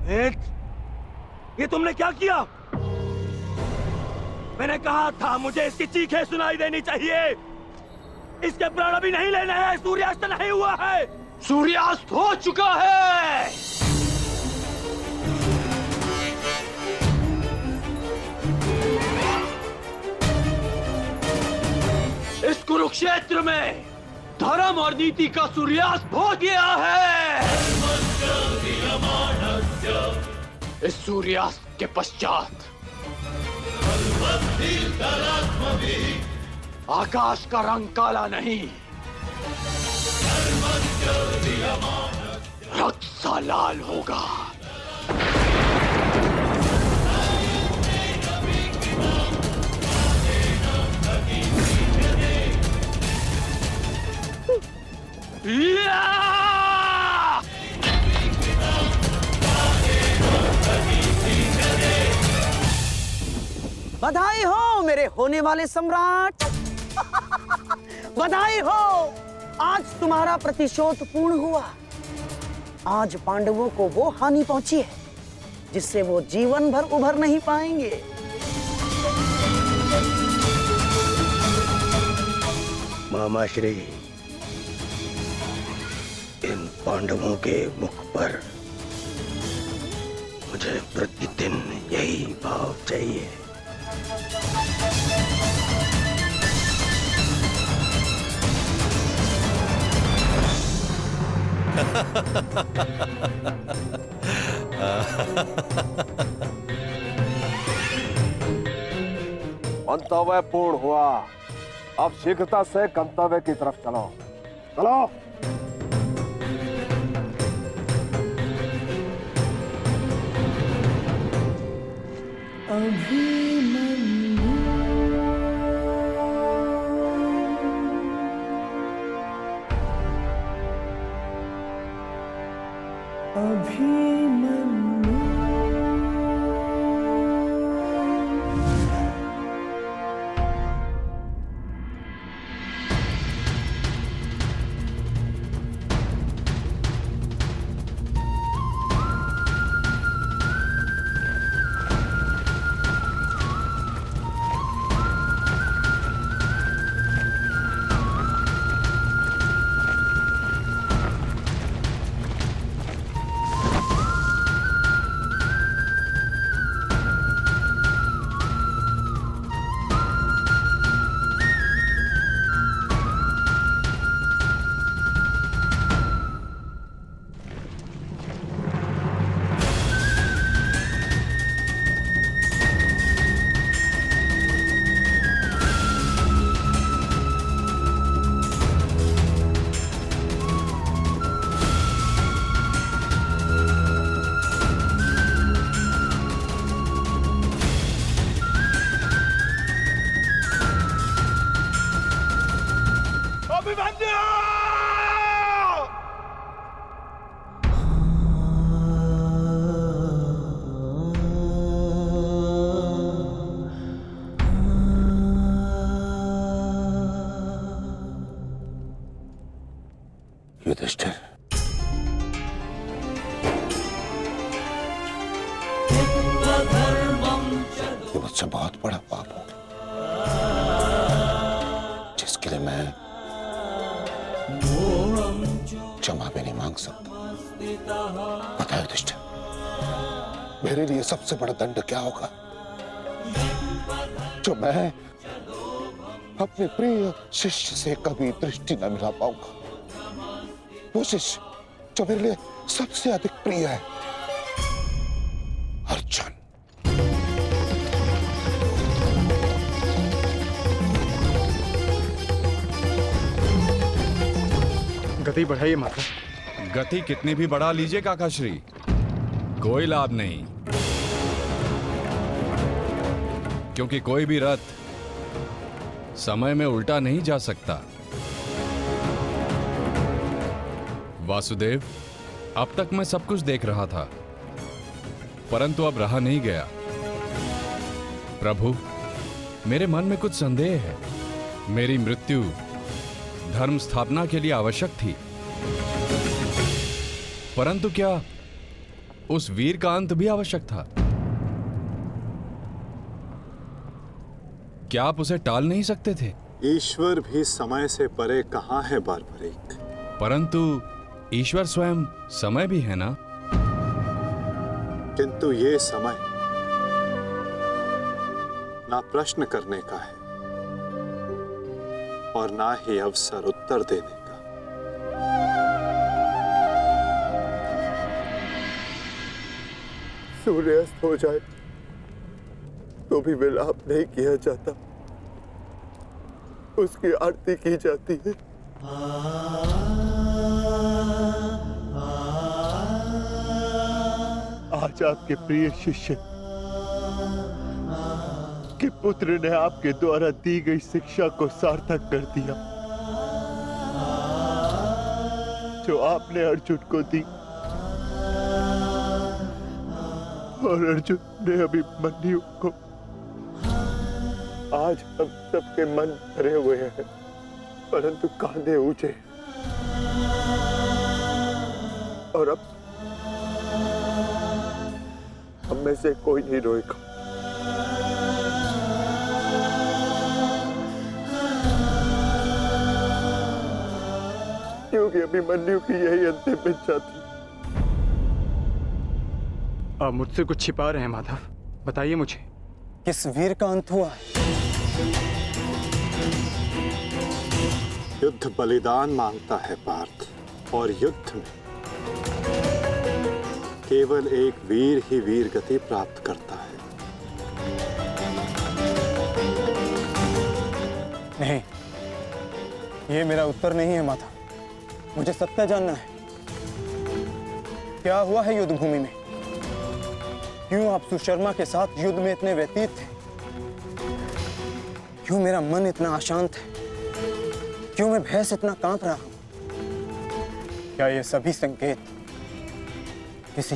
ये तुमने क्या किया? मैंने कहा था मुझे इसकी चीखें सुनाई देनी चाहिए। इसके प्राण अभी नहीं लेने हैं। सूर्यास्त नहीं हुआ है। सूर्यास्त हो चुका है। इस कुरुक्षेत्र में धर्म और नीति का सूर्यास्त हो गया है। इस सूर्यास्त के पश्चात आकाश का रंग काला नहीं, रक्त सा लाल होगा। बधाई हो मेरे होने वाले सम्राट। बधाई हो, आज तुम्हारा प्रतिशोध पूर्ण हुआ। आज पांडवों को वो हानि पहुंची है जिससे वो जीवन भर उभर नहीं पाएंगे। मामाश्री, इन पांडवों के मुख पर मुझे प्रतिदिन यही भाव चाहिए। मंतव्य पूर्ण हुआ। अब शीघ्रता से गंतव्य की तरफ चलो। चलो। युधिष्ठिर, ये मुझसे बहुत बड़ा पाप हो जिसके लिए मैं क्षमा भी नहीं मांग सकता। पता है युधिष्ठिर, मेरे लिए सबसे बड़ा दंड क्या होगा? जो मैं अपने प्रिय शिष्य से कभी दृष्टि न मिला पाऊंगा। वो शिष्य जो मेरे लिए सबसे अधिक प्रिय है, अर्जुन। गति बढ़ाइए माता। गति कितनी भी बढ़ा लीजिए काकाश्री, कोई लाभ नहीं, क्योंकि कोई भी रथ समय में उल्टा नहीं जा सकता। वासुदेव, अब तक मैं सब कुछ देख रहा था, परंतु अब रहा नहीं गया। प्रभु, मेरे मन में कुछ संदेह है। मेरी मृत्यु धर्म स्थापना के लिए आवश्यक थी, परंतु क्या उस वीर का अंत भी आवश्यक था। क्या आप उसे टाल नहीं सकते थे? ईश्वर भी समय से परे कहाँ है बारबरीक? परंतु ईश्वर स्वयं समय भी है ना? किंतु ये समय ना प्रश्न करने का है और ना ही अवसर उत्तर देने का। सूर्यास्त हो जाए तो भी विलाप नहीं किया जाता, उसकी आरती की जाती है। आज आपके प्रिय शिष्य के पुत्र ने आपके द्वारा दी गई शिक्षा को सार्थक कर दिया, जो आपने अर्जुन को दी, और अर्जुन ने अभिमन्यु को। आज हम सबके मन भरे हुए हैं, परंतु कांधे ऊंचे, और अब हम में से कोई नहीं रोएगा। क्योंकि अभिमन्यु की यही अंतिम इच्छा थी। आप मुझसे कुछ छिपा रहे हैं माधव, बताइए मुझे। किस वीर का अंत हुआ? युद्ध बलिदान मांगता है पार्थ, और युद्ध में केवल एक वीर ही वीर गति प्राप्त करता है। नहीं, ये मेरा उत्तर नहीं है माता। मुझे सत्य जानना है। क्या हुआ है युद्ध भूमि में? क्यों आप सुशर्मा के साथ युद्ध में इतने व्यतीत थे? क्यों मेरा मन इतना अशांत है? क्यों मैं भय से इतना कांप रहा हूं? क्या ये सभी संकेत किसी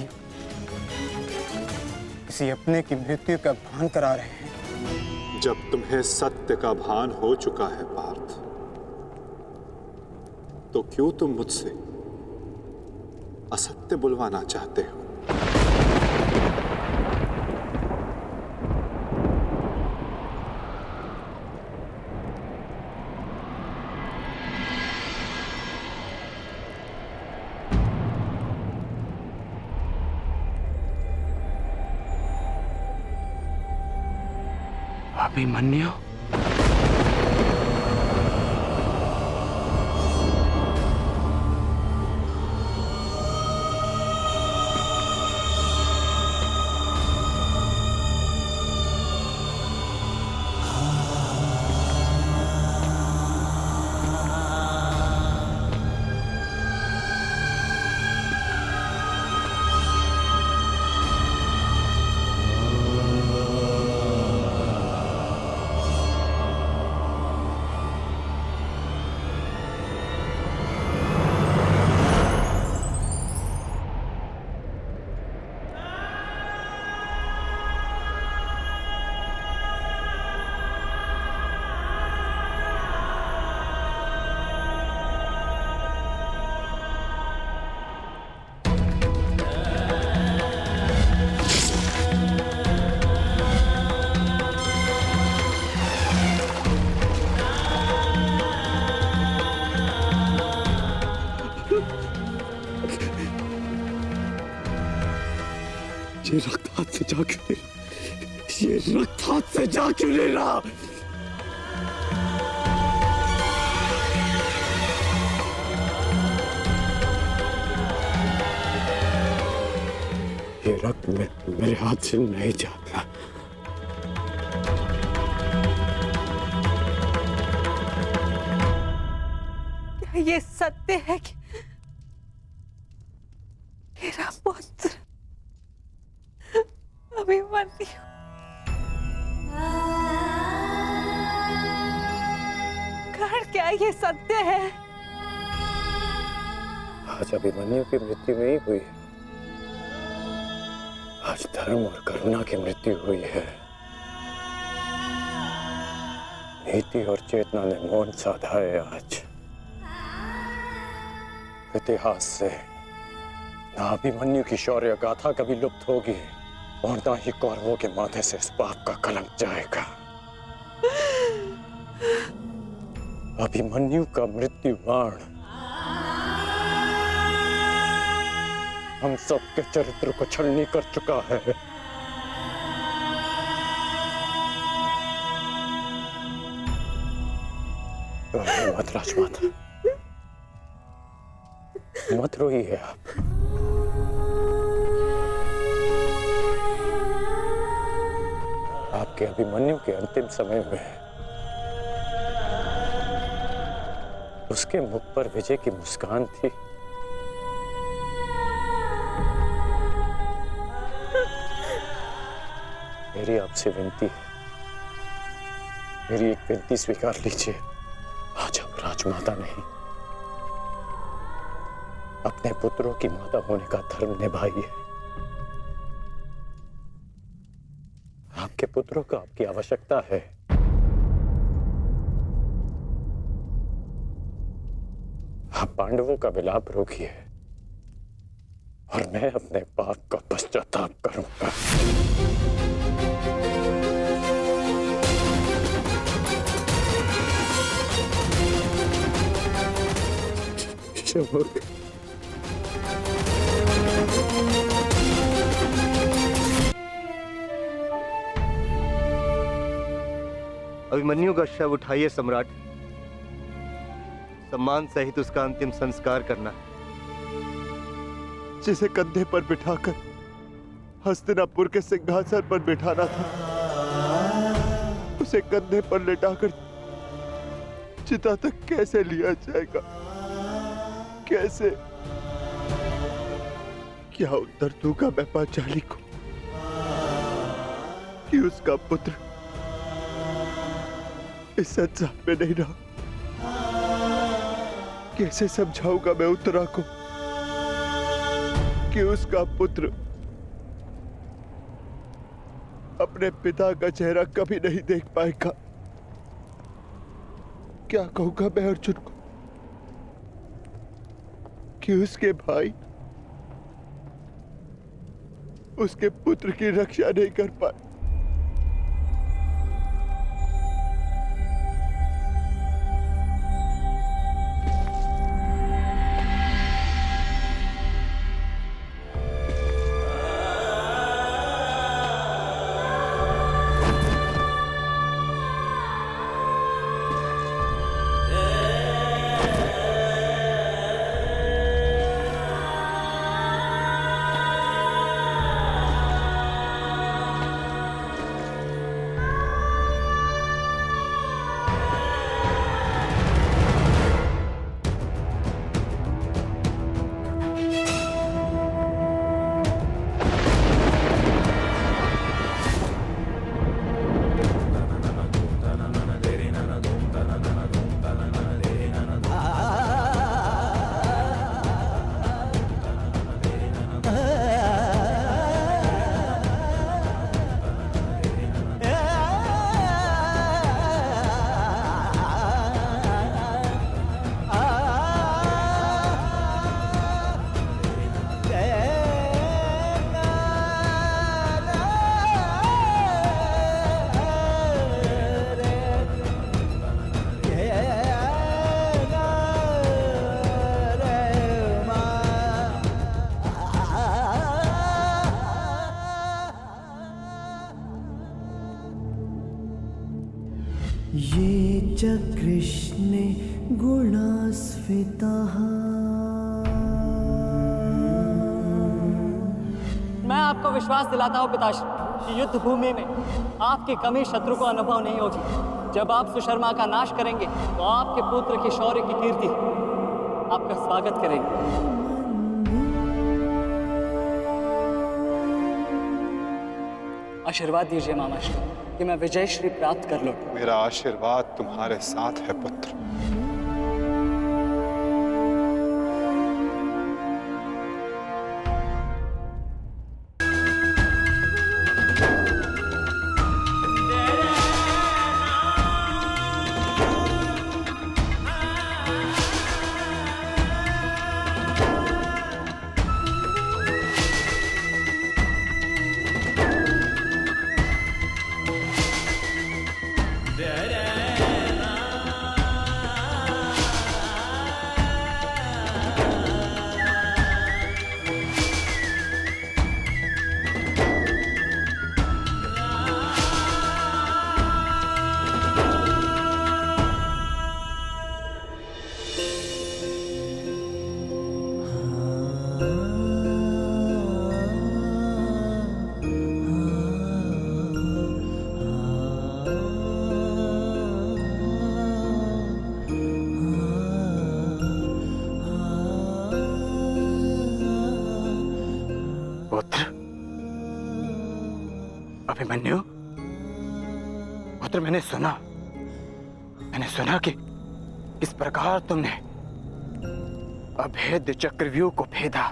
अपने की मृत्यु का भान करा रहे हैं? जब तुम्हें सत्य का भान हो चुका है पार्थ, तो क्यों तुम मुझसे असत्य बुलवाना चाहते हो? अभिमन्यु? ये रक्त हाथ से जा क्यों नहीं? ये रक्त हाथ से जा क्यों नहीं रहा? ये रक्त मेरे हाथ से नहीं जाता। क्या ये सत्य है कि मेरा पुत्र अभिमन्यु कर्ण, क्या ये सत्य है? आज अभिमन्यु की मृत्यु नहीं हुई है, आज धर्म और करुणा की मृत्यु हुई है। नीति और चेतना ने मौन साधा है। आज इतिहास से ना अभिमन्यु की शौर्य गाथा कभी लुप्त होगी और ना ही कौरवों के माथे से इस पाप का कलंक जाएगा। अभिमन्यु का मृत्यु बाण हम सबके चरित्र को छलनी कर चुका है। मत राजमाता, मत रोइए आप। आपके अभिमन्यु के अंतिम समय में उसके मुख पर विजय की मुस्कान थी। मेरी आपसे विनती है, मेरी एक विनती स्वीकार लीजिए। आज आप राजमाता नहीं, अपने पुत्रों की माता होने का धर्म निभाइए। आपके पुत्रों को आपकी आवश्यकता है। आप पांडवों का विलाप रोकिए और मैं अपने पाप का पश्चाताप करूंगा। अभिमन्यु का शव उठाइए सम्राट। सम्मान सहित उसका अंतिम संस्कार करना है। जिसे कंधे पर बिठाकर हस्तिनापुर के सिंहासन पर बिठाना था, उसे कंधे पर लेटाकर चिता तक कैसे लिया जाएगा? कैसे? क्या उत्तर दूंगा मैं पांचाली को कि उसका पुत्र इस संसार में नहीं रहा? कैसे समझाऊंगा मैं उत्तरा को कि उसका पुत्र अपने पिता का चेहरा कभी नहीं देख पाएगा? क्या कहूंगा मैं अर्जुन को कि उसके भाई उसके पुत्र की रक्षा नहीं कर पाए? ये च कृष्णे गुणास्फितः। मैं आपको विश्वास दिलाता हूँ पिताश्री कि युद्ध भूमि में आपकी कमी शत्रु को अनुभव नहीं होगी। जब आप सुशर्मा का नाश करेंगे तो आपके पुत्र की शौर्य की कीर्ति आपका स्वागत करेगी। आशीर्वाद दीजिए मामाश्री कि मैं विजयश्री प्राप्त कर लूं। मेरा आशीर्वाद तुम्हारे साथ है पुत्र। अभिमन्यु, पुत्र, मैंने सुना कि किस प्रकार तुमने अभेद्य चक्रव्यूह को भेदा।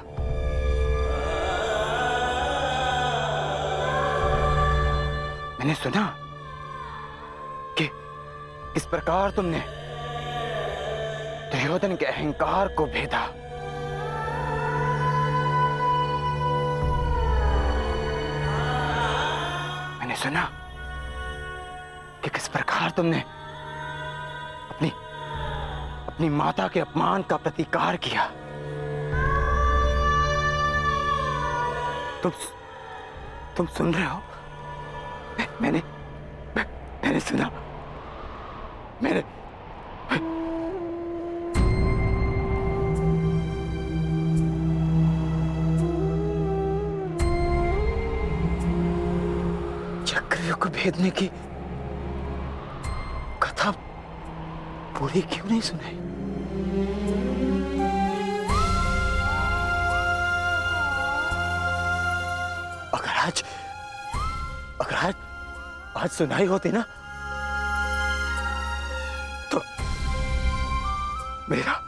मैंने सुना कि किस प्रकार तुमने दुर्योधन के अहंकार को भेदा। मैंने सुना कि किस प्रकार तुमने अपनी माता के अपमान का प्रतिकार किया। तुम सुन रहे हो? मैंने सुना। मैंने चक्रव्यूह को भेदने की कथा पूरी क्यों नहीं सुनाई? अगर आज सुनाई होती ना, तो मेरा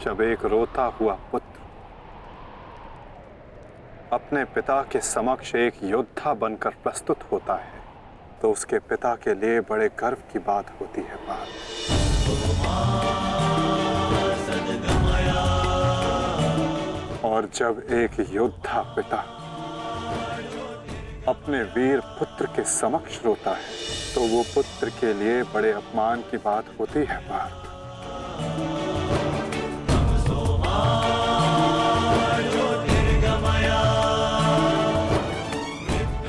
जब एक रोता हुआ पुत्र अपने पिता के समक्ष एक योद्धा बनकर प्रस्तुत होता है, तो उसके पिता के लिए बड़े गर्व की बात होती है। और जब एक योद्धा पिता अपने वीर पुत्र के समक्ष रोता है, तो वो पुत्र के लिए बड़े अपमान की बात होती है।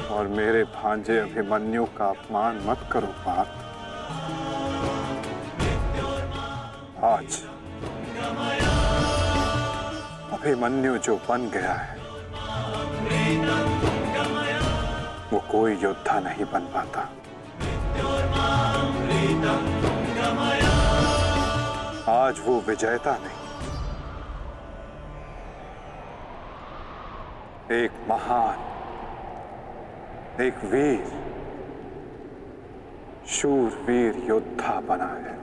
और मेरे भांजे अभिमन्यु का अपमान मत करो पार्थ। आज अभिमन्यु जो बन गया है, वो कोई योद्धा नहीं बन पाता। आज वो विजेता नहीं, एक महान, एक वीर, शूरवीर योद्धा बना है।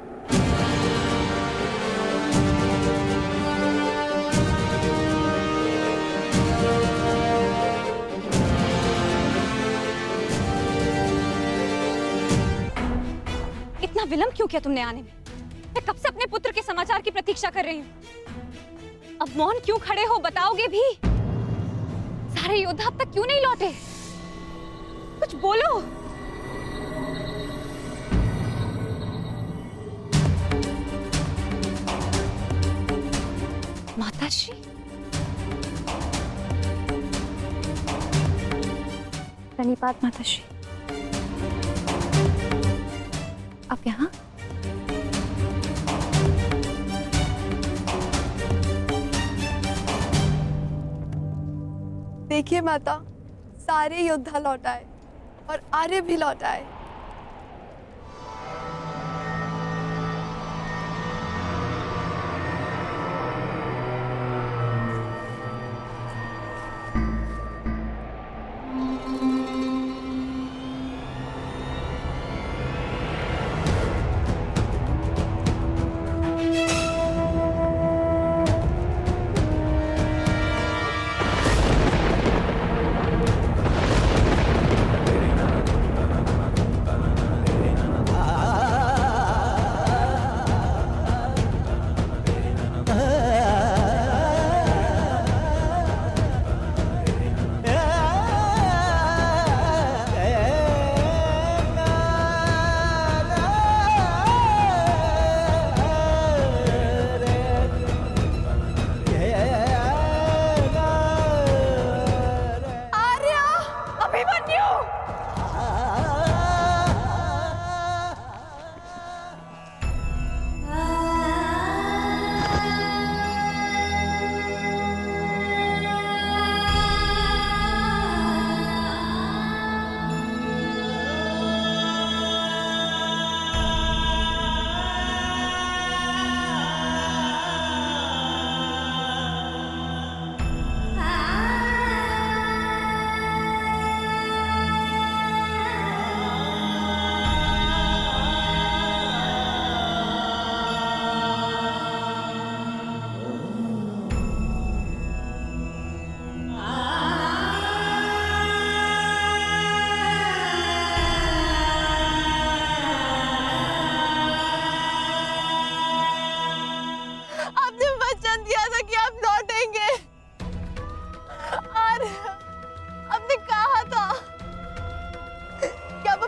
इतना विलंब क्यों किया तुमने आने में? मैं कब से अपने पुत्र के समाचार की प्रतीक्षा कर रही हूँ। अब मौन क्यों खड़े हो, बताओगे भी? सारे योद्धा अब तक क्यों नहीं लौटे? कुछ बोलो। माताश्री, प्रणिपात माताश्री। आप यहाँ? देखिए माता, सारे योद्धा लौट आए और आर्य भी लौट आए।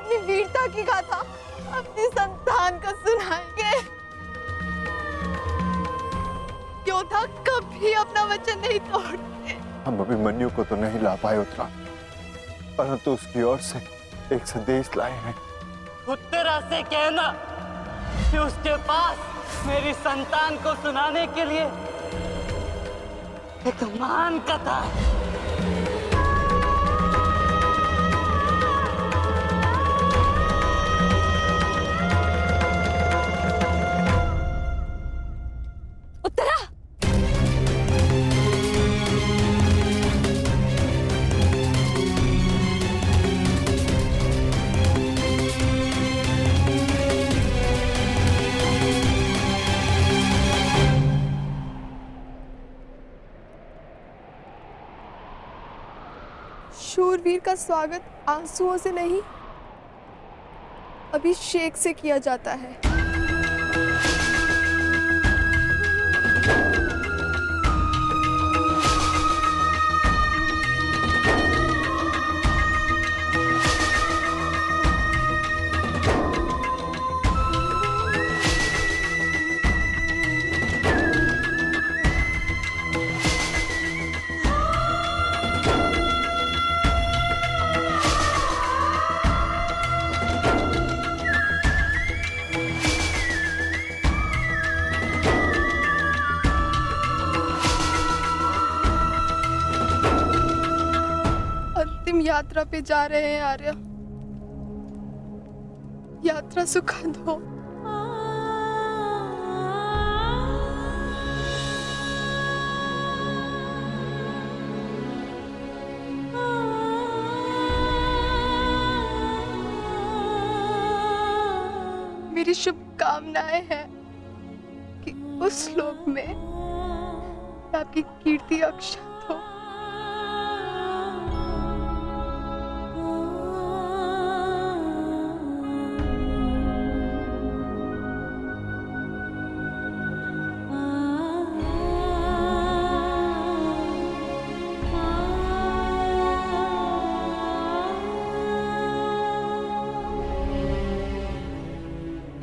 अपनी वीरता की गाथा अपनी संतान को सुनाएंगे। योद्धा कभी अपना वचन नहीं तोड़ते। हम अभिमन्यु को तो नहीं ला पाए उत्तरा, परंतु उसकी ओर से एक संदेश लाए हैं। उत्तरा से कहना कि उसके पास मेरी संतान को सुनाने के लिए एक महान कथा है। उत्तरा, शूरवीर का स्वागत आंसुओं से नहीं, अभिषेक से किया जाता है। अंतिम यात्रा पे जा रहे हैं आर्य। यात्रा सुखद हो। मेरी शुभकामनाएं हैं कि उस लोक में आपकी कीर्ति अक्षत हो।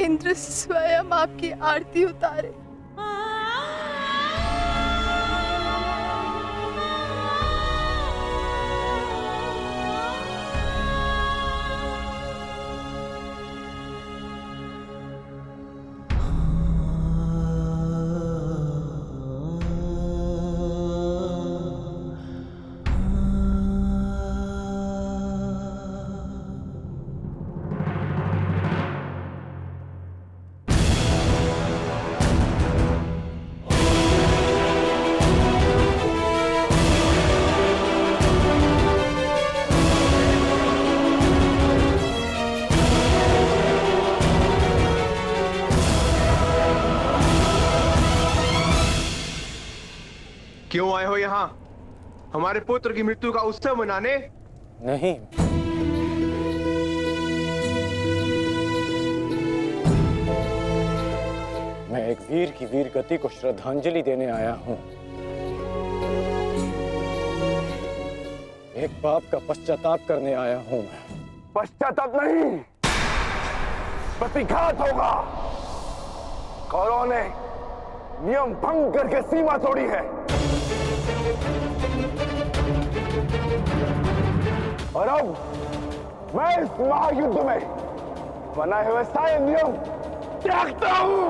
इंद्र स्वयं आपकी आरती उतारे। क्यों आए हो यहाँ? हमारे पुत्र की मृत्यु का उत्सव मनाने? नहीं, मैं एक वीर की वीर गति को श्रद्धांजलि देने आया हूं। एक पाप का पश्चाताप करने आया हूं मैं। पश्चाताप नहीं, प्रतिघात होगा। कौरवों ने नियम भंग करके सीमा तोड़ी है और अब मैं इस महायुद्ध में बनाए हुए सारे नियम त्यागता हूं।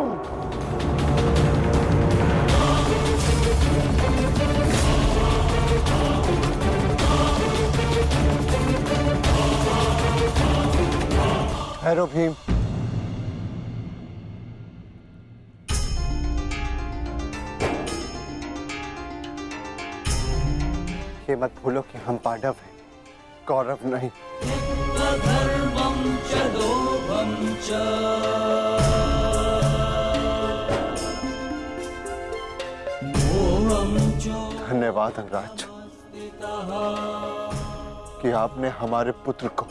भैरव भीम, ये मत भूलो कि हम पांडव हैं, कौरव नहीं। धन्यवाद अंगराज कि आपने हमारे पुत्र को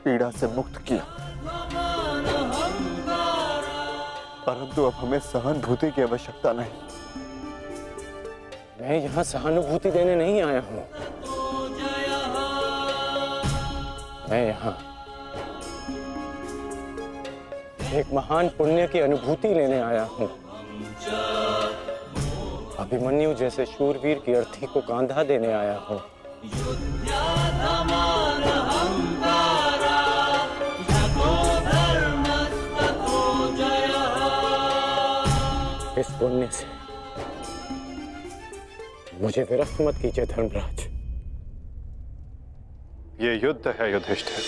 पीड़ा से मुक्त किया, परंतु अब हमें सहानुभूति की आवश्यकता नहीं। मैं यहाँ सहानुभूति देने नहीं आया हूँ, मैं यहाँ एक महान पुण्य की अनुभूति लेने आया हूँ। अभिमन्यु जैसे शूरवीर की अर्थी को कांधा देने आया हूँ। इस पुण्य से मुझे विरक्त मत कीजिए धर्मराज। ये युद्ध है युधिष्ठिर,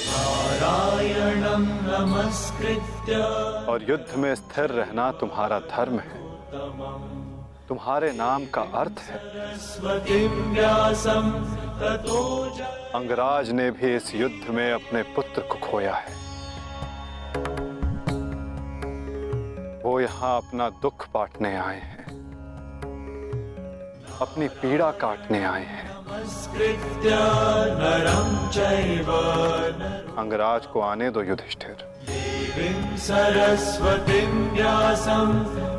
और युद्ध में स्थिर रहना तुम्हारा धर्म है, तुम्हारे नाम का अर्थ है। अंगराज ने भी इस युद्ध में अपने पुत्र को खोया है। वो यहाँ अपना दुख बांटने आए हैं, अपनी पीड़ा काटने आए हैं। अंगराज को आने दो युधिष्ठिर। सरस्वतीं व्यासं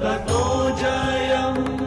ततो जयमुदीरये।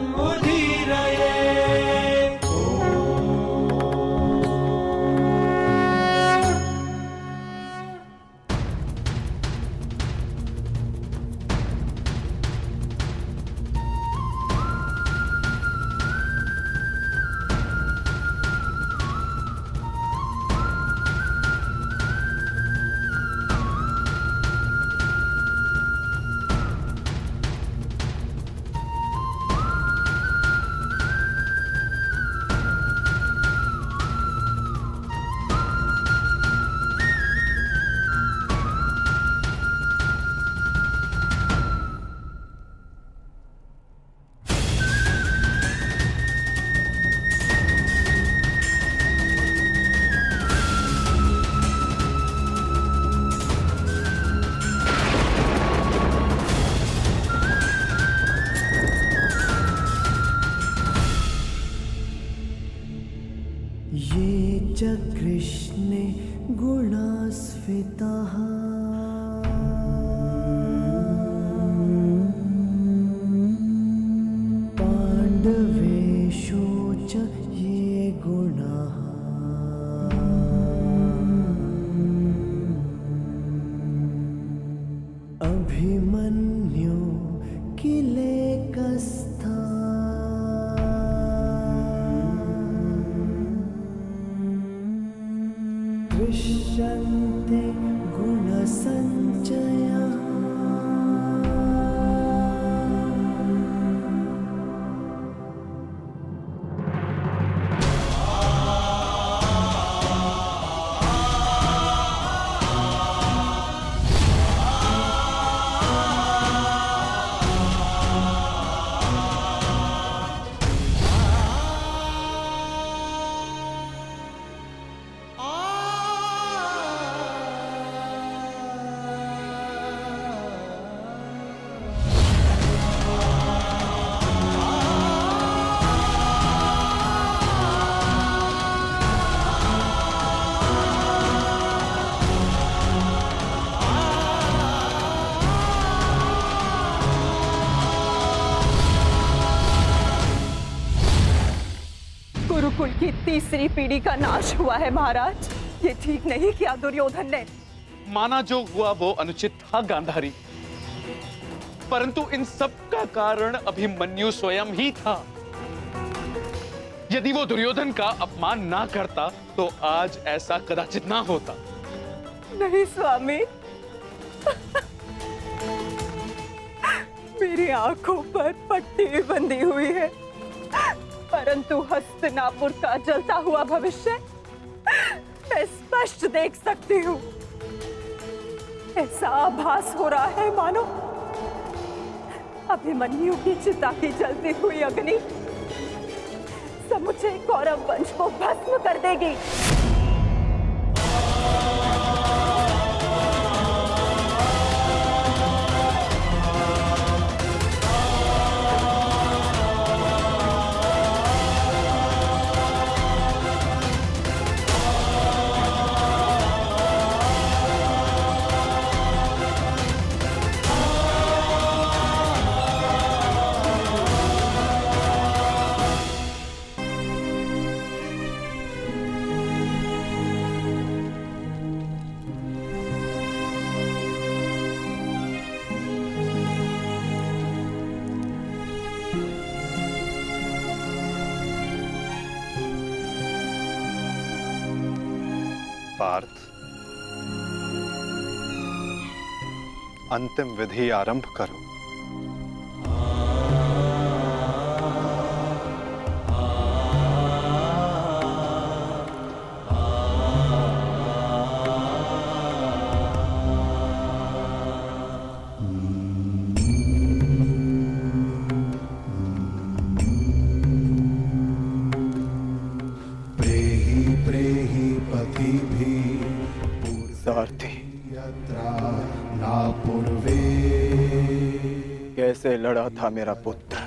ये च कृष्णे गुणास्फिताः पाण्डवेषु च ये गुणाः अभिमन्यु किलेकस्था दृश्यन्ते गुणसञ्चयः। गुरुकुल की तीसरी पीढ़ी का नाश हुआ है महाराज। ये ठीक नहीं किया दुर्योधन ने। माना जो हुआ वो अनुचित था गांधारी, परंतु इन सब का कारण अभिमन्यु स्वयं ही था। यदि वो दुर्योधन का अपमान ना करता तो आज ऐसा कदाचित ना होता। नहीं स्वामी, मेरी आंखों पर पट्टी बंधी हुई है, परंतु हस्तिनापुर का जलता हुआ भविष्य मैं स्पष्ट देख सकती हूँ। ऐसा आभास हो रहा है मानो अभिमन्यु की चिता की जलती हुई अग्नि समुचे कौरव वंश को भस्म कर देगी। पार्थ, अंतिम विधि आरंभ करो। सारथी, कैसे लड़ा था मेरा पुत्र?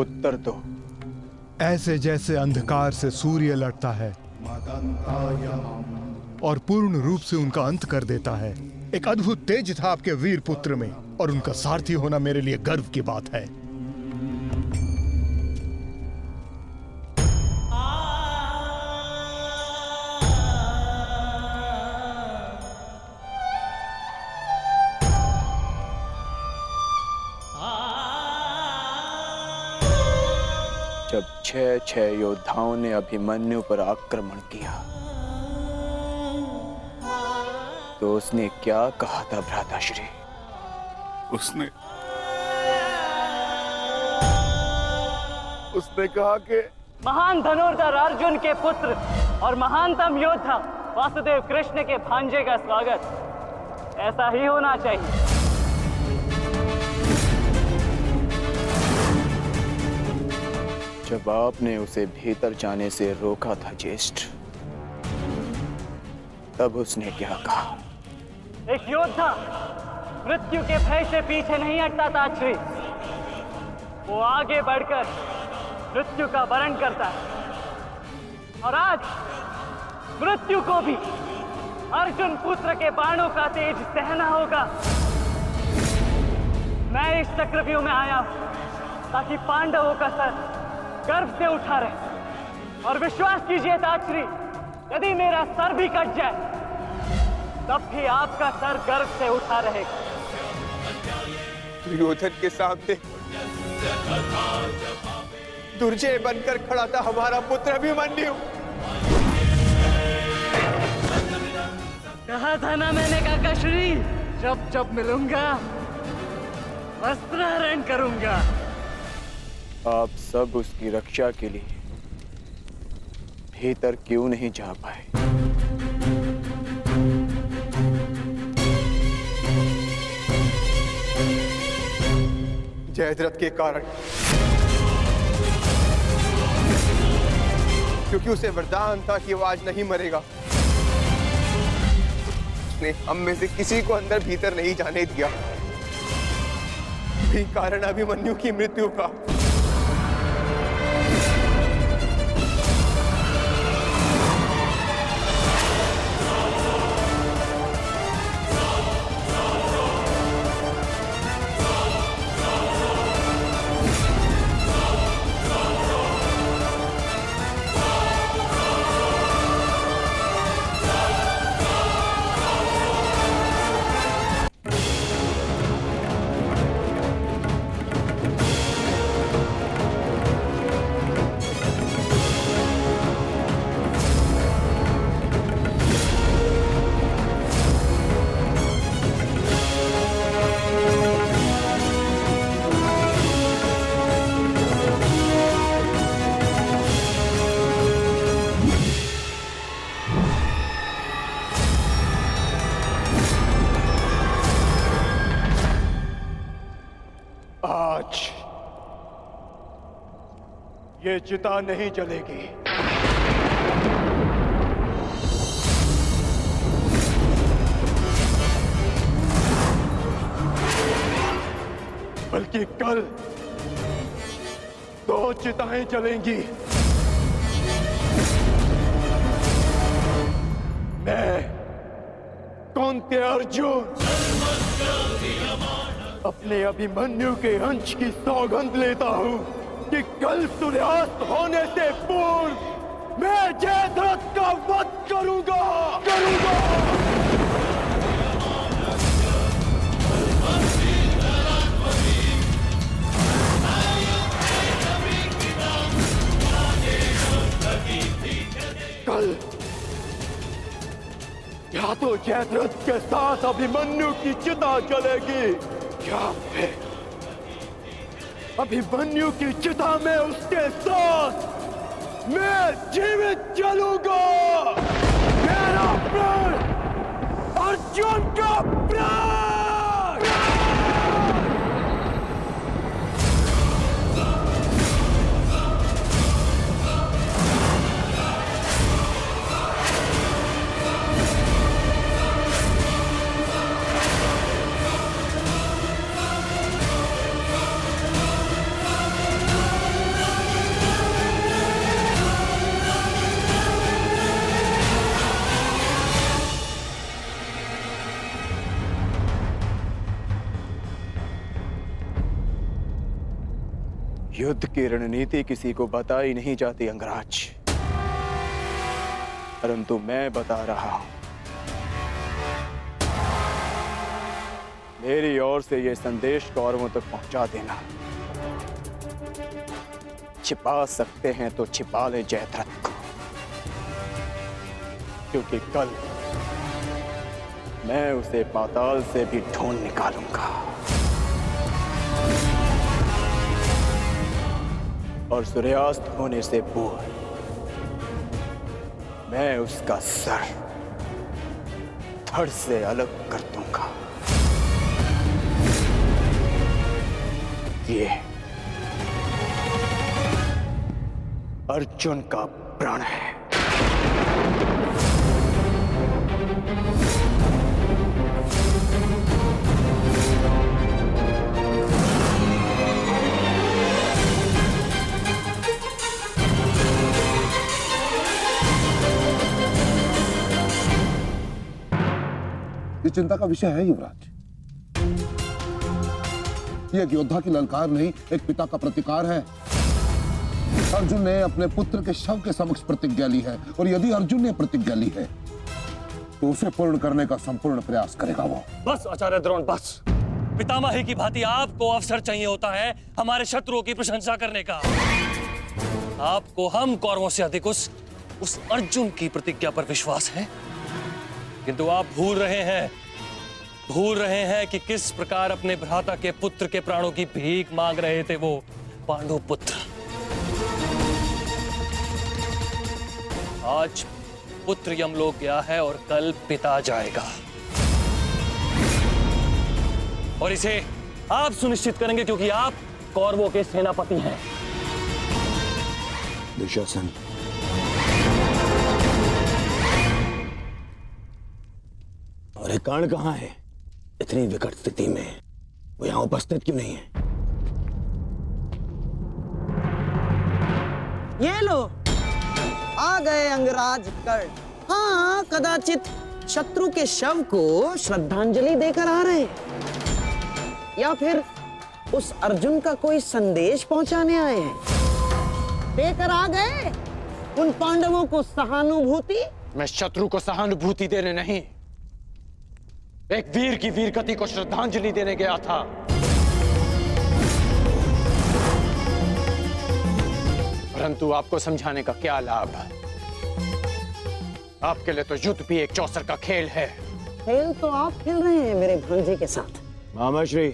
उत्तर दो। ऐसे जैसे अंधकार से सूर्य लड़ता है और पूर्ण रूप से उनका अंत कर देता है। एक अद्भुत तेज था आपके वीर पुत्र में, और उनका सारथी होना मेरे लिए गर्व की बात है। जब 6 योद्धाओं ने अभिमन्यु पर आक्रमण किया तो उसने क्या कहा था भ्राताश्री? उसने कहा कि महान धनुर्धर अर्जुन के पुत्र और महानतम योद्धा वासुदेव कृष्ण के भांजे का स्वागत ऐसा ही होना चाहिए। जब आपने उसे भीतर जाने से रोका था ज्येष्ठ, तब उसने क्या कहा? एक योद्धा मृत्यु के भय से पीछे नहीं हटता था श्री, वो आगे बढ़कर मृत्यु का वरण करता है। और आज मृत्यु को भी अर्जुन पुत्र के बाणों का तेज सहना होगा। मैं इस चक्रव्यूह में आया हूं ताकि पांडवों का सर गर्व से उठा रहे। और विश्वास कीजिए ताश्री, यदि मेरा सर भी कट जाए तब भी आपका सर गर्व से उठा रहेगा। दुर्योधन के सामने दुर्जय बनकर खड़ा था हमारा पुत्र अभिमन्यु। कहा था ना मैंने काकाश्री, जब जब मिलूंगा वस्त्रहरण करूंगा। आप सब उसकी रक्षा के लिए भीतर क्यों नहीं जा पाए? जयद्रथ के कारण, क्योंकि उसे वरदान था कि वो आज नहीं मरेगा। उसने हम में से किसी को अंदर भीतर नहीं जाने दिया, भी कारण अभिमन्यु की मृत्यु का। आज ये चिता नहीं जलेगी। बल्कि कल 2 चिताएं जलेंगी। मैं कौन्ते अर्जुन अपने अभिमन्यु के अंश की सौगंध लेता हूं कि कल सूर्यास्त होने से पूर्व मैं जयद्रथ का वध करूंगा। कल या तो जयद्रथ के साथ अभिमन्यु की चिता जलेगी या फिर अभिमन्यु की चिता में उसके साथ मैं जीवित जलूंगा। मेरा प्राण अर्जुन का प्राण। युद्ध की रणनीति किसी को बताई नहीं जाती अंगराज, परंतु मैं बता रहा हूं। मेरी ओर से यह संदेश कौरवों तक पहुंचा देना। छिपा सकते हैं तो छिपा ले जयद्रथ को, क्योंकि कल मैं उसे पाताल से भी ढूंढ निकालूंगा और सूर्यास्त होने से पूर्व मैं उसका सर धड़ से अलग कर दूंगा। ये अर्जुन का प्रण है। ये चिंता का विषय है युवराज। ये एक योद्धा की ललकार नहीं, एक पिता का प्रतिकार है। अर्जुन ने अपने पुत्र के शव के समक्ष प्रतिज्ञा ली है और यदि अर्जुन ने प्रतिज्ञा ली है तो उसे पूर्ण करने का संपूर्ण प्रयास करेगा वो। बस आचार्य द्रोण, बस। पितामही की भांति आपको अवसर चाहिए होता है हमारे शत्रुओं की प्रशंसा करने का। आपको हम कौरवों से अधिक उस अर्जुन की प्रतिज्ञा पर विश्वास है, किंतु आप भूल रहे हैं कि किस प्रकार अपने भ्राता के पुत्र के प्राणों की भीख मांग रहे थे वो पांडु पुत्र। आज पुत्र यमलोक गया है और कल पिता जाएगा, और इसे आप सुनिश्चित करेंगे क्योंकि आप कौरवों के सेनापति हैं। दुशासन, और कर्ण कहां है? इतनी विकट स्थिति में वो यहां उपस्थित क्यों नहीं है? ये लो, आ गए अंगराज कर्ण। हाँ, कदाचित शत्रु के शव को श्रद्धांजलि देकर आ रहे हैं, या फिर उस अर्जुन का कोई संदेश पहुंचाने आए हैं। देकर आ गए उन पांडवों को सहानुभूति। मैं शत्रु को सहानुभूति देने नहीं, एक वीर की वीरगति को श्रद्धांजलि देने गया था। परंतु आपको समझाने का क्या लाभ? आपके लिए तो युद्ध भी एक चौसर का खेल है। खेल तो आप खेल रहे हैं मेरे भांजे के साथ। मामाश्री,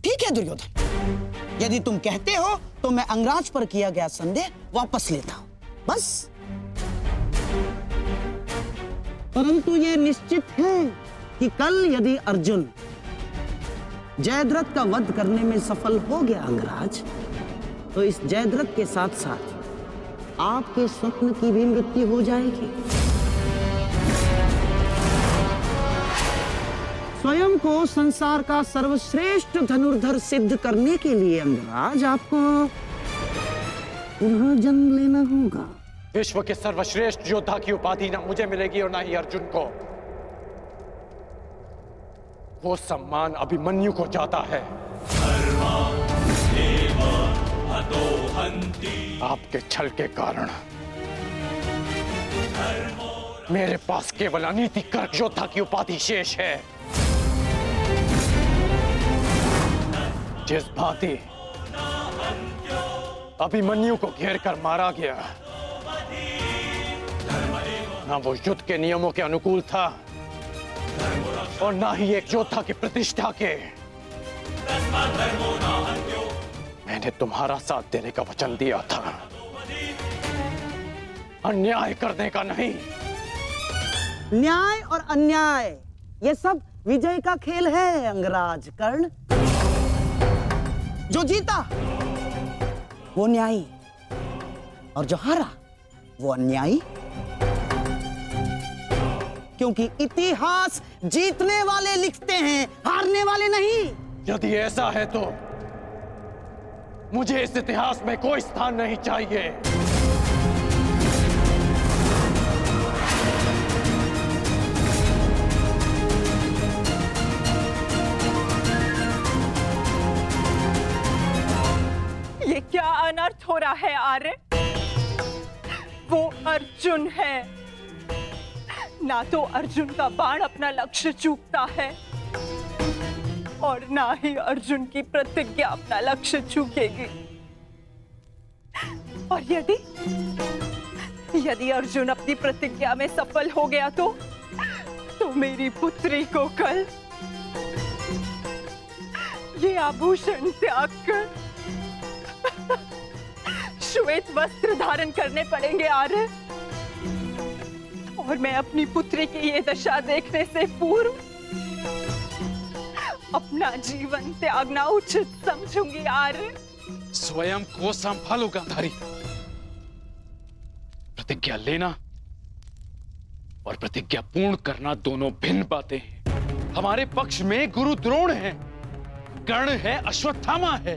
ठीक है दुर्योधन, यदि तुम कहते हो तो मैं अंगराज पर किया गया संदेह वापस लेता हूं, बस। परंतु यह निश्चित है कि कल यदि अर्जुन जयद्रथ का वध करने में सफल हो गया अंगराज, तो इस जयद्रथ के साथ साथ आपके स्वप्न की भी मृत्यु हो जाएगी। स्वयं को संसार का सर्वश्रेष्ठ धनुर्धर सिद्ध करने के लिए अंगराज आपको पुनः जन्म लेना होगा। विश्व के सर्वश्रेष्ठ योद्धा की उपाधि ना मुझे मिलेगी और ना ही अर्जुन को। वो सम्मान अभिमन्यु को जाता है। आपके छल के कारण मेरे पास केवल अनीतिकर योद्धा की उपाधि शेष है। जिस भांति अभिमन्यु को घेर कर मारा गया। ना वो युद्ध के नियमों के अनुकूल था और ना ही एक योद्धा की प्रतिष्ठा के। मैंने तुम्हारा साथ देने का वचन दिया था, अन्याय करने का नहीं। न्याय और अन्याय ये सब विजय का खेल है अंगराज कर्ण। जो जीता वो न्यायी और जो हारा वो अन्यायी। क्योंकि इतिहास जीतने वाले लिखते हैं, हारने वाले नहीं। यदि ऐसा है तो मुझे इस इतिहास में कोई स्थान नहीं चाहिए। ये क्या अनर्थ हो रहा है आर्य? वो अर्जुन है, ना तो अर्जुन का बाण अपना लक्ष्य चूकता है और ना ही अर्जुन की प्रतिज्ञा अपना लक्ष्य चूकेगी। और यदि अर्जुन अपनी प्रतिज्ञा में सफल हो गया तो मेरी पुत्री को कल ये आभूषण त्याग कर श्वेत वस्त्र धारण करने पड़ेंगे आर्य। और मैं अपनी पुत्री की ये दशा देखने से पूर्व अपना जीवन त्यागना उचित समझूंगी आर्य। स्वयं को संभालो गांधारी। प्रतिज्ञा लेना और प्रतिज्ञा पूर्ण करना दोनों भिन्न बातें हैं। हमारे पक्ष में गुरु द्रोण है, कर्ण है, अश्वत्थामा है,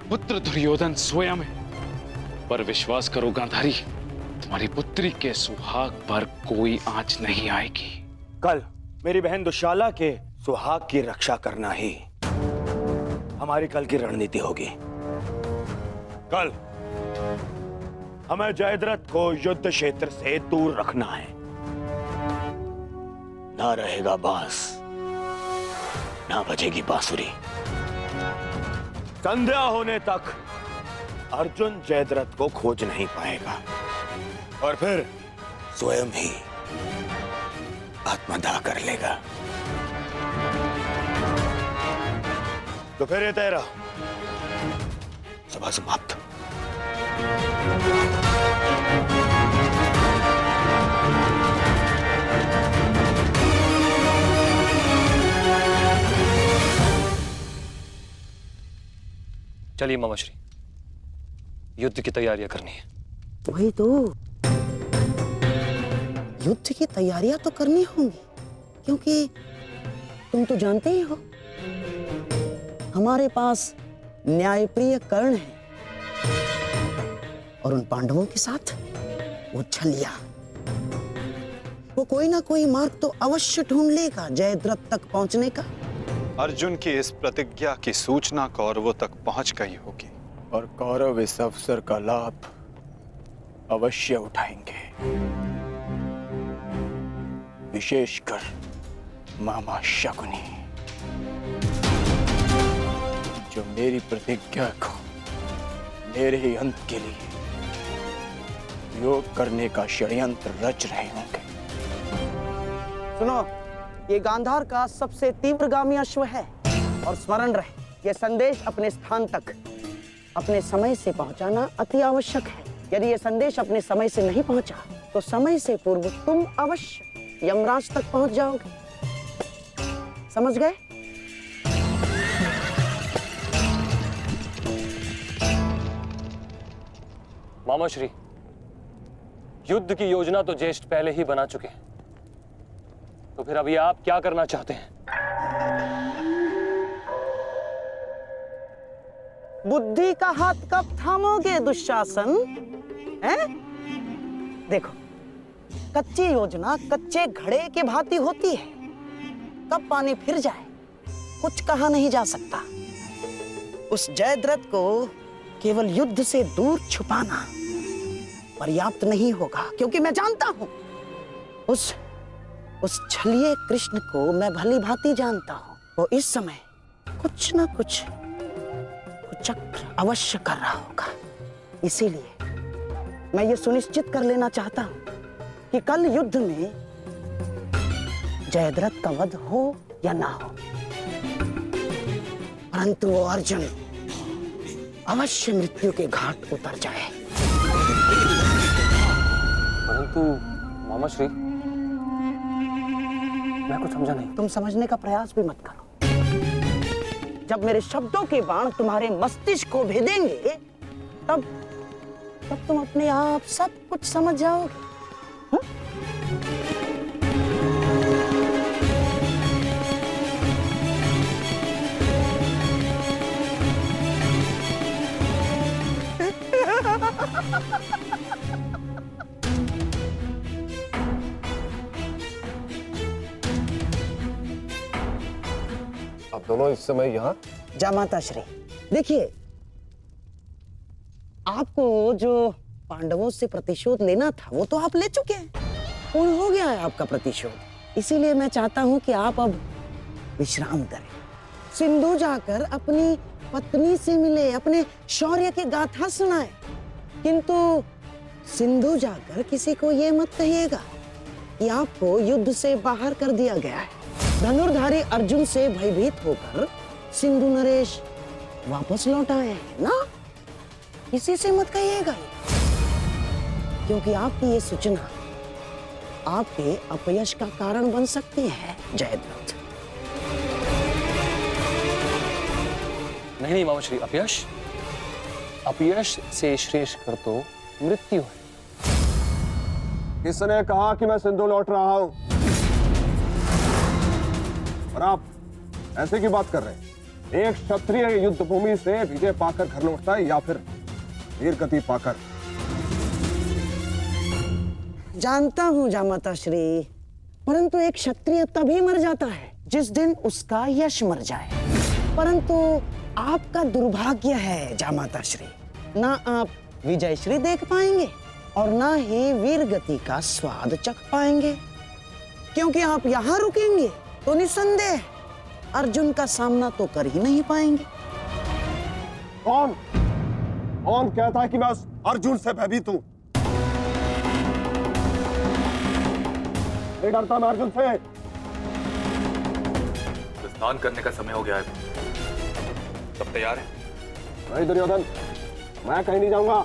पुत्र दुर्योधन स्वयं है। पर विश्वास करो गांधारी, तुम्हारी पुत्री के सुहाग पर कोई आंच नहीं आएगी। कल मेरी बहन दुशाला के सुहाग की रक्षा करना ही हमारी कल की रणनीति होगी। कल हमें जयद्रथ को युद्ध क्षेत्र से दूर रखना है। ना रहेगा बांस, ना बजेगी बांसुरी। संध्या होने तक अर्जुन जयद्रथ को खोज नहीं पाएगा और फिर स्वयं ही आत्मदाह कर लेगा। तो फिर ये तेरा सभा समाप्त। चलिए मामाश्री, युद्ध की तैयारियां करनी है। वही तो, युद्ध की तैयारियां तो करनी होंगी, क्योंकि तुम तो जानते ही हो हमारे पास न्यायप्रिय कर्ण है और उन पांडवों के साथ वो छलिया। वो कोई ना कोई मार्ग तो अवश्य ढूंढ लेगा जयद्रथ तक पहुंचने का। अर्जुन की इस प्रतिज्ञा की सूचना कौरवों तक पहुंच गई होगी और कौरव इस अवसर का लाभ अवश्य उठाएंगे, विशेषकर मामा शकुनी, जो मेरी प्रतिज्ञा को मेरे ही अंत के लिए योग करने का षड्यंत्र रच रहे होंगे। सुनो, ये गांधार का सबसे तीव्रगामी अश्व है और स्मरण रहे, ये संदेश अपने स्थान तक अपने समय से पहुंचाना अति आवश्यक है। यदि ये संदेश अपने समय से नहीं पहुंचा तो समय से पूर्व तुम अवश्य यमराज तक पहुंच जाओगे। समझ गए? मामाश्री, युद्ध की योजना तो ज्येष्ठ पहले ही बना चुके हैं, तो फिर अभी आप क्या करना चाहते हैं? बुद्धि का हाथ कब थामोगे दुशासन? हैं? देखो, कच्ची योजना कच्चे घड़े के भांति होती है, कब पानी फिर जाए कुछ कहा नहीं जा सकता। उस जयद्रथ को केवल युद्ध से दूर छुपाना पर्याप्त नहीं होगा, क्योंकि मैं जानता हूं उस छलिए कृष्ण को मैं भली भांति जानता हूं। वो इस समय कुछ चक्र अवश्य कर रहा होगा। इसीलिए मैं ये सुनिश्चित कर लेना चाहता हूं कि कल युद्ध में जयद्रथ का वध हो या ना हो, परंतु वो अर्जुन अवश्य मृत्यु के घाट उतर जाए। परंतु मामा श्री, मैं कुछ समझा नहीं। तुम समझने का प्रयास भी मत करो। जब मेरे शब्दों के बाण तुम्हारे मस्तिष्क को भेदेंगे तब तुम अपने आप सब कुछ समझ जाओगे। आप दोनों इस समय यहाँ? जामाता श्री, देखिए, आपको जो पांडवों से प्रतिशोध लेना था वो तो आप ले चुके हैं, पूर्ण हो गया है आपका प्रतिशोध। इसीलिए मैं चाहता हूं कि आप अब विश्राम करें, सिंधु जाकर अपनी पत्नी से मिले, अपने शौर्य की गाथा सुनाए। किंतु सिंधु जाकर किसी को ये मत कहिएगा कि आपको युद्ध से बाहर कर दिया गया है। धनुर्धारी अर्जुन से भयभीत होकर सिंधु नरेश वापस लौट आए हैं ना, किसी से मत कहिएगा, क्योंकि आपकी ये सूचना आपके अपयश का कारण बन सकती है जयद्रथ। नहीं मामा श्री, अपयश से श्रेष्ठ कर तो मृत्यु है। किसने कहा कि मैं सिंधु लौट रहा हूं? और आप ऐसे की बात कर रहे हैं? एक क्षत्रिय युद्ध भूमि से विजय पाकर घर लौटता है या फिर वीर गति पाकर? जानता हूं जामाता श्री, परंतु एक क्षत्रिय तभी मर जाता है जिस दिन उसका यश मर जाए। परंतु आपका दुर्भाग्य है जामाता श्री, ना आप विजय श्री देख पाएंगे और ना ही वीर गति का स्वाद चख पाएंगे, क्योंकि आप यहाँ रुकेंगे तो निसंदेह अर्जुन का सामना तो कर ही नहीं पाएंगे। कौन कहता है कि मैं उस अर्जुन से भयभीत हूं? नहीं डरता मैं अर्जुन से। स्नान करने का समय हो गया है, सब तैयार है? नहीं दुर्योधन, मैं कहीं नहीं जाऊंगा।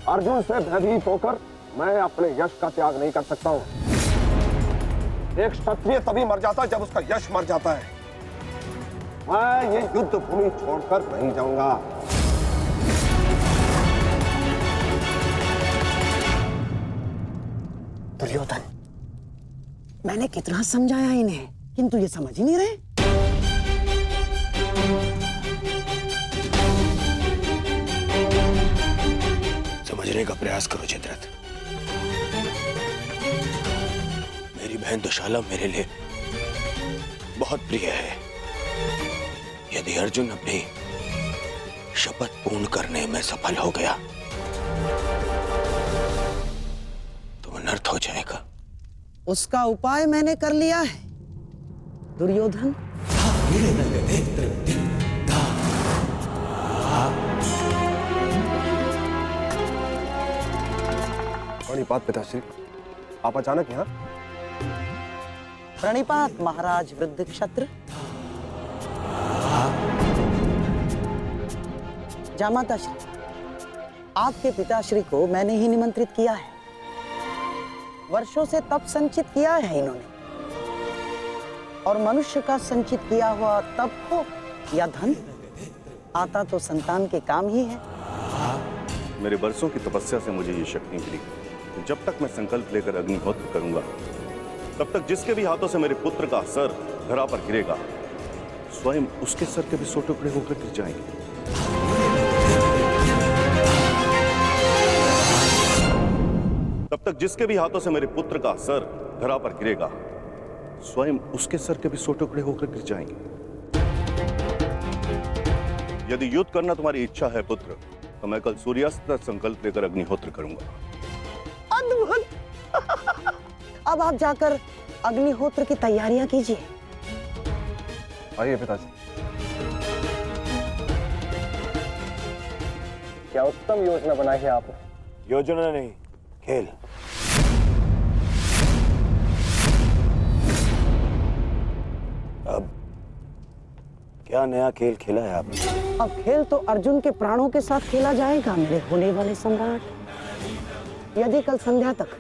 अर्जुन से भयभीत होकर मैं अपने यश का त्याग नहीं कर सकता हूं। एक क्षत्रिय तभी मर जाता है जब उसका यश मर जाता है। मैं ये युद्ध भूमि छोड़कर नहीं जाऊंगा। दुर्योधन, मैंने कितना समझाया इन्हें, किंतु ये समझ ही नहीं रहे। समझने का प्रयास करो जयद्रथ। मेरी बहन दुशाला मेरे लिए बहुत प्रिय है। यदि अर्जुन अपनी शपथ पूर्ण करने में सफल हो गया तो अनर्थ हो जाएगा। उसका उपाय मैंने कर लिया है दुर्योधन। प्रणिपात पिताश्री, आप अचानक यहाँ? प्रणिपात महाराज वृद्ध क्षत्र। जामाता श्री, आपके पिताश्री को मैंने ही निमंत्रित किया है। वर्षों से तप संचित किया है इन्होंने, और मनुष्य का संचित किया हुआ तप हो या धन, आता तो संतान के काम ही है। मेरे वर्षों की तपस्या से मुझे ये शक्ति मिली। जब तक मैं संकल्प लेकर अग्निहोत्र करूंगा तब तक जिसके भी हाथों से मेरे पुत्र का सर धरा पर गिरेगा स्वयं उसके सर के भी 100 टुकड़े होकर गिर जाएंगे। तब तक जिसके भी हाथों से मेरे पुत्र का सर धरा पर गिरेगा स्वयं उसके सर के भी 100 टुकड़े होकर गिर जाएंगे। यदि युद्ध करना तुम्हारी इच्छा है पुत्र, तो मैं कल सूर्यास्त तक संकल्प लेकर अग्निहोत्र करूंगा। अद्भुत। अब आप जाकर अग्निहोत्र की तैयारियां कीजिए। आइए पिताजी। क्या उत्तम योजना बनाई है आपने। योजना नहीं, खेल। अब क्या नया खेल खेला है आपने? अब खेल तो अर्जुन के प्राणों के साथ खेला जाएगा मेरे होने वाले सम्राट। यदि कल संध्या तक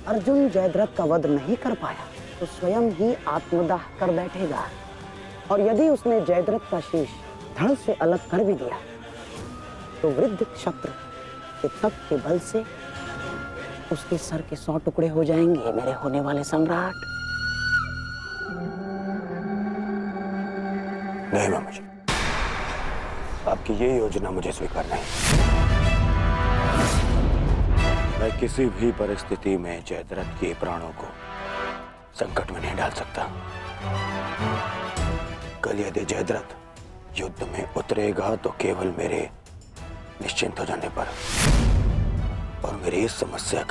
अर्जुन जयद्रथ का वध नहीं कर पाया तो स्वयं ही आत्मदाह कर बैठेगा, और यदि उसने जयद्रथ का शीश धड़ से अलग कर भी दिया तो वृद्ध क्षत्र के तप के बल से उसके सर के 100 टुकड़े हो जाएंगे मेरे होने वाले सम्राट। नहीं मामा जी, आपकी ये योजना मुझे स्वीकार नहीं। मैं किसी भी परिस्थिति में जयद्रथ के प्राणों को संकट में नहीं डाल सकता। कल यदि जयद्रथ युद्ध में उतरेगा तो केवल मेरे निश्चिंत हो जाने पर और मेरी इस समस्या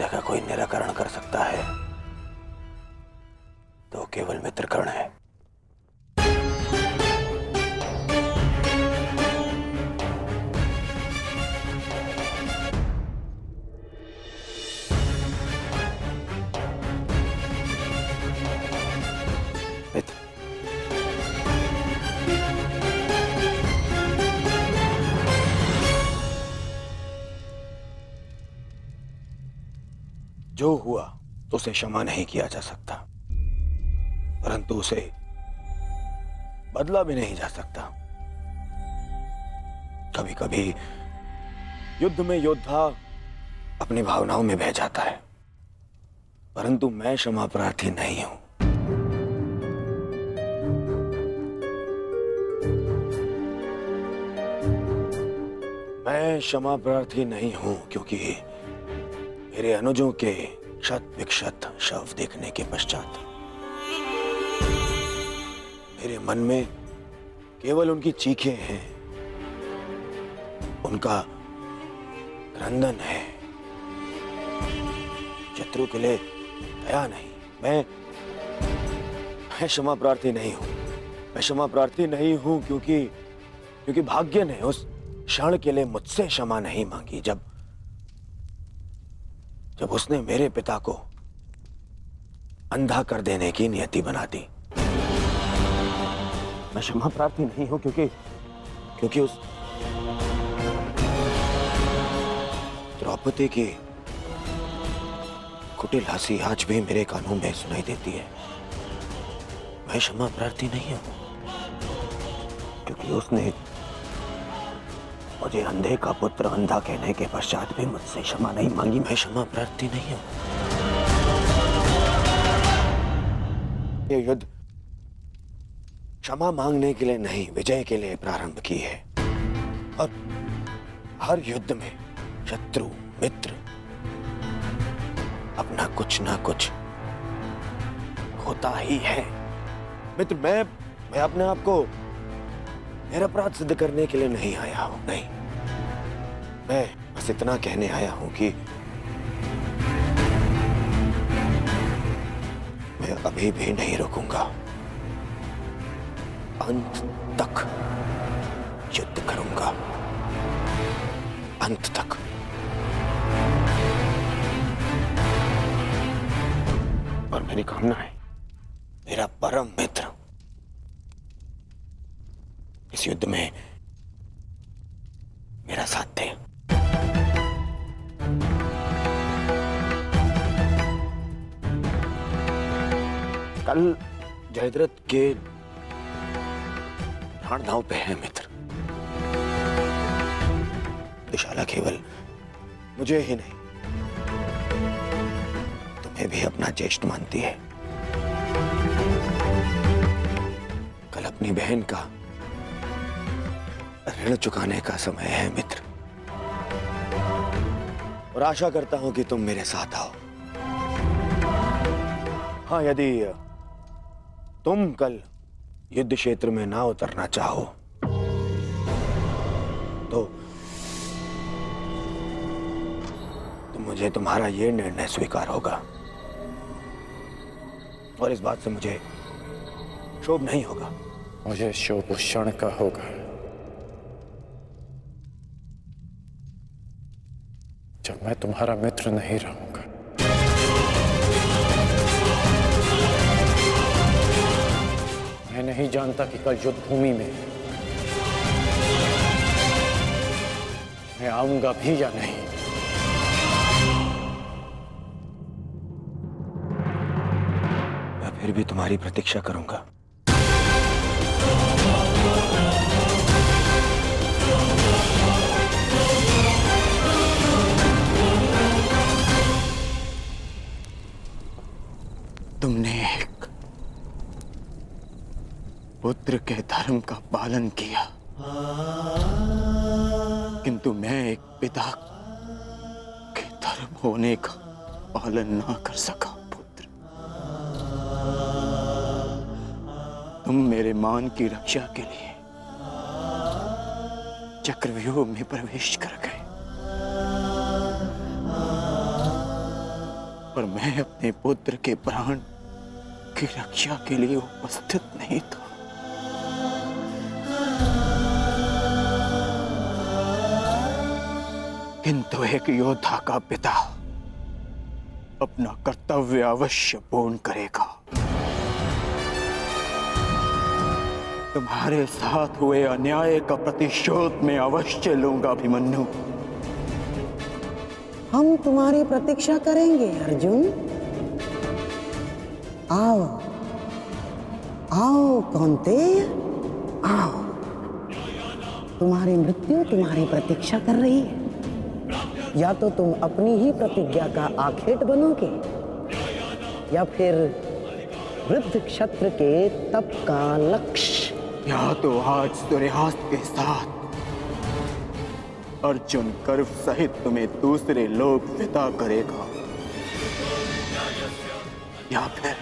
का कोई निराकरण कर सकता है तो केवल मित्र कर्ण है। जो हुआ उसे क्षमा नहीं किया जा सकता, परंतु उसे बदला भी नहीं जा सकता। कभी कभी युद्ध में योद्धा अपनी भावनाओं में बह जाता है, परंतु मैं क्षमा प्रार्थी नहीं हूं। मैं क्षमा प्रार्थी नहीं हूं क्योंकि मेरे अनुजों के क्षत विक्षत शव देखने के पश्चात मेरे मन में केवल उनकी चीखें हैं, उनका क्रंदन है। शत्रु के लिए दया नहीं। मैं क्षमा प्रार्थी नहीं हूं। मैं क्षमा प्रार्थी नहीं हूं क्योंकि भाग्य ने उस क्षण के लिए मुझसे क्षमा नहीं मांगी जब उसने मेरे पिता को अंधा कर देने की नियति बना दी। मैं क्षमा प्रार्थी नहीं हूं क्योंकि उस द्रौपदी की कुटिल हंसी आज भी मेरे कानों में सुनाई देती है। मैं क्षमा प्रार्थी नहीं हूं क्योंकि उसने मुझे अंधे का पुत्र अंधा कहने के पश्चात भी मुझसे क्षमा नहीं मांगी। मैं क्षमा प्रार्थी नहीं हूं। ये युद्ध क्षमा मांगने के लिए नहीं, विजय के लिए प्रारंभ की है। और हर युद्ध में शत्रु मित्र अपना कुछ ना कुछ होता ही है। मित्र, मैं अपने आप को निरपराध सिद्ध करने के लिए नहीं आया हूं। नहीं, मैं बस इतना कहने आया हूं कि मैं अभी भी नहीं रुकूंगा। अंत तक युद्ध करूंगा, अंत तक। और मेरी कामना है मेरा परम मित्र इस युद्ध में मेरा साथ दे। कल जयद्रथ के प्राण दांव पे है मित्र। दुशाला केवल मुझे ही नहीं तुम्हें भी अपना ज्येष्ठ मानती है। कल अपनी बहन का ऋण चुकाने का समय है मित्र, और आशा करता हूं कि तुम मेरे साथ आओ। हाँ, यदि तुम कल युद्ध क्षेत्र में ना उतरना चाहो तो मुझे तुम्हारा यह निर्णय स्वीकार होगा, और इस बात से मुझे क्षोभ नहीं होगा। मुझे शोभ उस क्षण का होगा जब मैं तुम्हारा मित्र नहीं रहूंगा। मैं नहीं जानता कि कल युद्ध भूमि में मैं आऊंगा भी या नहीं। मैं फिर भी तुम्हारी प्रतीक्षा करूंगा। तुमने एक पुत्र के धर्म का पालन किया, किंतु मैं एक पिता के धर्म होने का पालन ना कर सका। पुत्र, तुम मेरे मान की रक्षा के लिए चक्रव्यूह में प्रवेश कर गए, पर मैं अपने पुत्र के प्राण की रक्षा के लिए उपस्थित नहीं था। किंतु एक योद्धा का पिता अपना कर्तव्य अवश्य पूर्ण करेगा। तुम्हारे साथ हुए अन्याय का प्रतिशोध मैं अवश्य लूंगा अभिमन्यु। हम तुम्हारी प्रतीक्षा करेंगे अर्जुन। आओ आओ कौन्तेय, आओ। तुम्हारी मृत्यु तुम्हारी प्रतीक्षा कर रही है। या तो तुम अपनी ही प्रतिज्ञा का आखेट बनोगे, या फिर वृद्ध क्षत्र के तप का लक्ष्य। या तो आज सूर्यास्त के साथ अर्जुन गर्व सहित तुम्हें दूसरे लोग विदा करेगा, या फिर